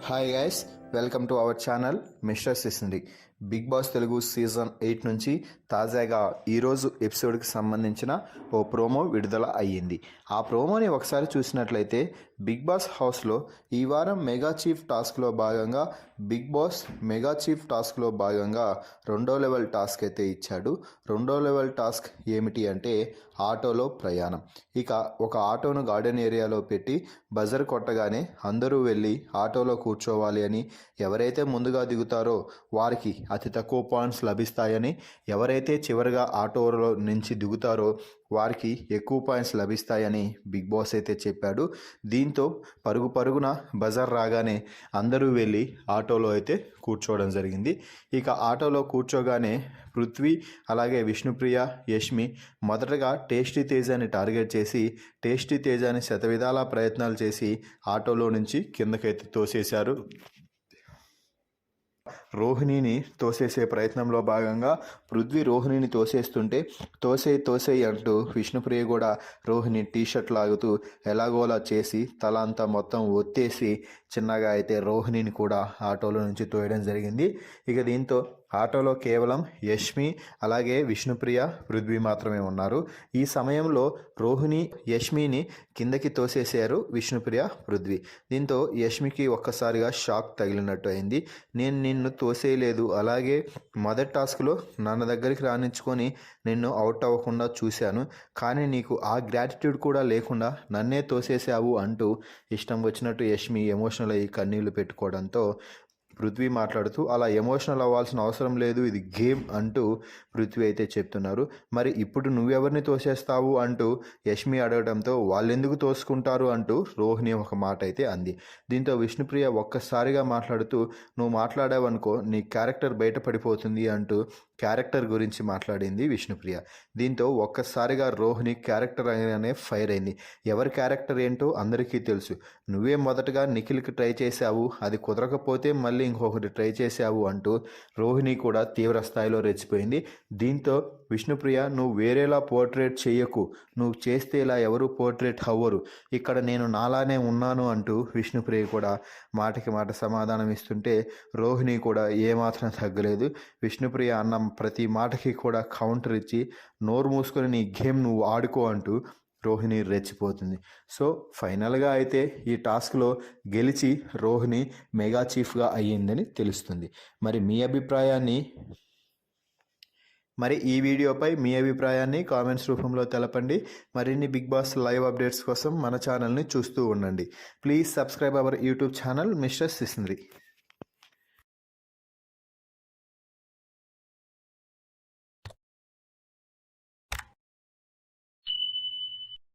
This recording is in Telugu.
Hi guys, welcome to our channel mister సిసింది. బిగ్ బాస్ తెలుగు సీజన్ 8 నుంచి తాజాగా ఈరోజు ఎపిసోడ్కి సంబంధించిన ఓ ప్రోమో విడుదల అయ్యింది. ఆ ప్రోమోని ఒకసారి చూసినట్లయితే బిగ్ బాస్ హౌస్లో ఈ వారం మెగా చీఫ్ టాస్క్లో భాగంగా రెండో లెవెల్ టాస్క్ అయితే ఇచ్చాడు. రెండో లెవెల్ టాస్క్ ఏమిటి అంటే ఆటోలో ప్రయాణం. ఇక ఒక ఆటోను గార్డెన్ ఏరియాలో పెట్టి బజర్ కొట్టగానే అందరూ వెళ్ళి ఆటోలో కూర్చోవాలి అని, ఎవరైతే ముందుగా దిగుతారో వారికి అతి తక్కువ పాయింట్స్ లభిస్తాయని, ఎవరైతే చివరిగా ఆటోలో నుంచి దిగుతారో వారికి ఎక్కువ పాయింట్స్ లభిస్తాయని బిగ్ బాస్ అయితే చెప్పాడు. దీంతో పరుగున బజర్ రాగానే అందరూ వెళ్ళి ఆటోలో అయితే కూర్చోవడం జరిగింది. ఇక ఆటోలో కూర్చోగానే పృథ్వీ అలాగే విష్ణుప్రియ, యష్మి మొదటగా టేస్టీ తేజాని టార్గెట్ చేసి టేస్టీ తేజాని శతవిధాల ప్రయత్నాలు చేసి ఆటోలో నుంచి కిందకైతే తోసేశారు. రోహిణిని తోసేసే ప్రయత్నంలో భాగంగా పృథ్వీ రోహిణిని తోసేస్తుంటే తోసేయి అంటూ విష్ణుప్రియ కూడా రోహిణి టీషర్ట్ లాగుతూ ఎలాగోలా చేసి తల అంతా మొత్తం ఒత్తేసి చిన్నగా అయితే రోహిణిని కూడా ఆటోలో నుంచి తోయడం జరిగింది. ఇక దీంతో ఆటోలో కేవలం యష్మి అలాగే విష్ణుప్రియ, పృథ్వీ మాత్రమే ఉన్నారు. ఈ సమయంలో రోహిణి యష్మిని కిందకి తోసేశారు విష్ణుప్రియ, పృథ్వీ. దీంతో యష్మికి ఒక్కసారిగా షాక్ తగిలినట్టు అయింది. నేను నిన్ను తోసేయలేదు, అలాగే మొదటి టాస్క్లో నన్ను దగ్గరికి రానించుకొని నిన్ను అవుట్ అవ్వకుండా చూశాను, కానీ నీకు ఆ గ్రాటిట్యూడ్ కూడా లేకుండా నన్నే తోసేసావు అంటూ ఇష్టం వచ్చినట్టు యష్మి ఎమోషనల్ అయ్యి కన్నీళ్లు పెట్టుకోవడంతో పృథ్వీ మాట్లాడుతూ అలా ఎమోషనల్ అవ్వాల్సిన అవసరం లేదు, ఇది గేమ్ అంటూ పృథ్వీ అయితే చెప్తున్నారు. మరి ఇప్పుడు నువ్వెవరిని తోసేస్తావు అంటూ యష్మి అడగడంతో వాళ్ళెందుకు తోసుకుంటారు అంటూ రోహిణి ఒక మాట అయితే అంది. దీంతో విష్ణుప్రియ ఒక్కసారిగా మాట్లాడుతూ నువ్వు మాట్లాడావనుకో నీ క్యారెక్టర్ బయటపడిపోతుంది అంటూ క్యారెక్టర్ గురించి మాట్లాడింది విష్ణుప్రియ. దీంతో ఒక్కసారిగా రోహిణి క్యారెక్టర్ అనే ఫైర్ అయింది. ఎవరి క్యారెక్టర్ ఏంటో అందరికీ తెలుసు, నువ్వే మొదటగా నిఖిల్కి ట్రై చేశావు, అది కుదరకపోతే మళ్ళీ ఇంకొకటి ట్రై చేశావు అంటూ రోహిణి కూడా తీవ్ర స్థాయిలో రెచ్చిపోయింది. దీంతో విష్ణుప్రియ నువ్వు వేరేలా పోర్ట్రేట్ చేయకు, నువ్వు చేస్తే ఇలా ఎవరు పోర్ట్రేట్ అవ్వరు, ఇక్కడ నేను నాలానే ఉన్నాను అంటూ విష్ణుప్రియ కూడా మాటకి మాట సమాధానం ఇస్తుంటే రోహిణి కూడా ఏమాత్రం తగ్గలేదు. విష్ణుప్రియ అన్న ప్రతి మాటకి కూడా కౌంటర్ ఇచ్చి నోరు మూసుకొని నీ గేమ్ నువ్వు ఆడుకో అంటూ రోహిణి రెచ్చిపోతుంది. సో ఫైనల్గా అయితే ఈ టాస్క్లో గెలిచి రోహిణి మెగా చీఫ్గా అయ్యిందని తెలుస్తుంది. మరి ఈ వీడియోపై మీ అభిప్రాయాన్ని కామెంట్స్ రూపంలో తెలపండి. మరిన్ని బిగ్ బాస్ లైవ్ అప్డేట్స్ కోసం మన ఛానల్ని చూస్తూ ఉండండి. Please subscribe our YouTube channel mister సిసింద్రి.